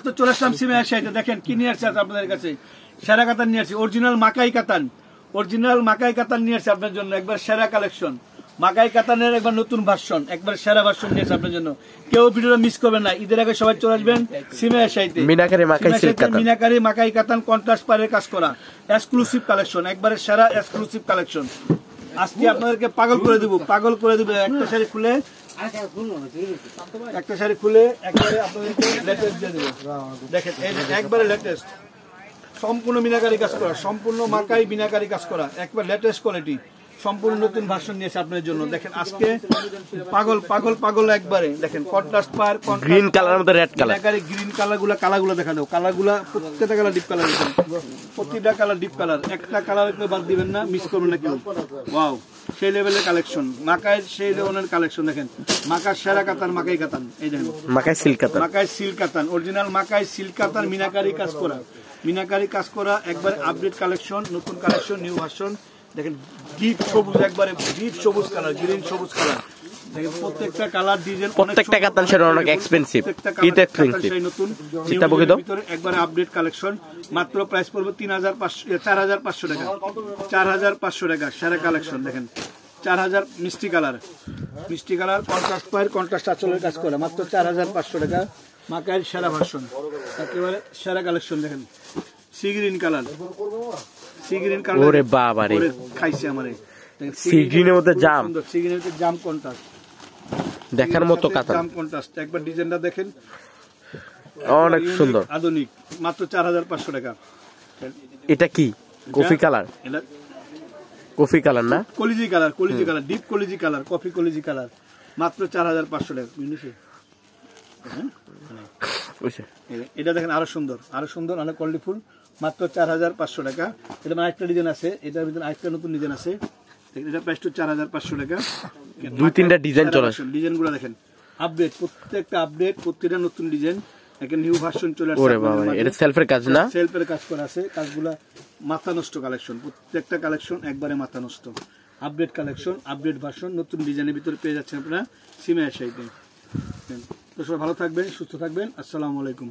মাত্র চলে আসলাম সিমের সাইডে। দেখেন কি নিয়ে আসছে আপনাদের কাছে, সেরা কাতান নিয়ে আসছি, অরিজিনাল মাকাই কাতান, অরিজিনাল মাকাই কাতান নিয়ে আসছে আপনার জন্য। একবার সেরা কালেকশন, মাকাই কাতানের একবার নতুন ভার্সন, একবার সেরা ভার্সন নিয়ে আসছে আপনার জন্য। কেউ ভিডিওটা মিস করবেন না। ঈদের আগে সবাই চলে আসবেন সিমের সাইডে। মিনাকারি মাকাই সিল্ক কাতান, মিনাকারি মাকাই কাতান কন্ট্রাস্ট পাড়ের কাজ করা এক্সক্লুসিভ কালেকশন, একবারে সেরা এক্সক্লুসিভ কালেকশন। আজকে আপনাদেরকে পাগল করে দিব, পাগল করে দিব। একটা শাড়ি খুলে একবারে আপনাদেরকে লেটেস্ট দিয়ে দেবো। দেখেন একবারে লেটেস্ট, সম্পূর্ণ মিনাকারি কাজ করা, সম্পূর্ণ মাকাই মিনাকারি কাজ করা, একবার লেটেস্ট কোয়ালিটি, সম্পূর্ণ নতুন ভার্সন নিয়েছে আপনার জন্য। দেখেন আজকে পাগল পাগল পাগল একবারে। দেখেন কন্ট্রাস্ট পার, গ্রিন কালারের মধ্যে রেড কালার, মিনাকারি গ্রিন কালারগুলো দেখা দাও। কালারগুলো প্রত্যেকটা কালার ডিপ কালার, প্রতিটা কালার ডিপ কালার, একটা কালার বাদ দিবেন না, মিস করবেন না কেউ। ওয়াও, সেই লেভেলের কালেকশন, মাকাই সেই লেভেলের কালেকশন। দেখেন মাকার সেরা কাতান, মাকাই কাতান, এই দেখেন মাকাই সিল্ক কাতান, মাকাই সিল্ক কাতান, অরিজিনাল মাকাই সিল্ক কাতান, মিনাকারি কাজ করা, মিনাকারি কাজ করা, একবার আপডেট কালেকশন, নতুন কালেকশন, নিউ ভার্সন। দেখেন ডিপ সবুজ, একবারে ডিপ সবুজ কালার, গ্রিন সবুজ কালার। দেখেন প্রত্যেকটা কালার ডিজাইন, প্রত্যেকটা কাতান সেটা অনেক এক্সপেন্সিভ, ইট এক্সপেন্সিভ। নতুন এটা বকে দাও, একবারে আপডেট কালেকশন। মাত্র প্রাইস পড়বে 4500 টাকা, 4500 টাকা সেরা কালেকশন। দেখেন 4000 মিষ্টি কালার, মিষ্টি কালার, কন্ট্রাস্ট পায়ের কন্ট্রাস্ট আঁচলের কাজ করা, মাত্র 4500 টাকা মাকাইয়ের সেরা ভার্সন, একেবারে সেরা কালেকশন। দেখেন sea green colour, sea green colour, ওরে বাবা রে, খাইছে আমারে। সি গ্রিনের মধ্যে জাম, সি গ্রিনের মধ্যে জাম কন্ট্রাস্ট, দেখার মতো কাতান, জাম কন্ট্রাস্ট। একবার ডিজাইনটা দেখেন, অনেক সুন্দর, আধুনিক, মাত্র 4500 টাকা। এটা কি কফি কালার? এটা কফি কালার না, কলিজি কালার, কলিজি কালার, ডিপ কলিজি কালার, কফি কলিজি কালার, মাত্র 4500 টাকা। এটা দেখেন আরো সুন্দর, আরো সুন্দর, অনেক কোয়ালিটিফুল, মাত্র 4500 টাকা। এটা মানে আরেকটা ডিজাইন আছে, এটার ভিতরে আরেকটা নতুন ডিজাইন আছে। এটা প্রাইস তো 4500 টাকা। 2-3টা ডিজাইন চলে আসে, ডিজাইনগুলো দেখেন আপডেট, প্রত্যেকটা আপডেট, প্রত্যেকটা নতুন ডিজাইন, একটা নিউ ভার্সন চলে আসছে। ওরে বাবা, এটা সেলফের কাজ না, সেলফের কাজ করা আছে, কাজগুলা মাথা নষ্ট কালেকশন, প্রত্যেকটা কালেকশন একবারে মাথা নষ্ট, আপডেট কালেকশন, আপডেট ভার্সন, নতুন ডিজাইনের ভিতরে পেয়ে যাচ্ছেন আপনারা সিমের সাইটে। তো সবাই ভালো থাকবেন, সুস্থ থাকবেন, আসসালামু আলাইকুম।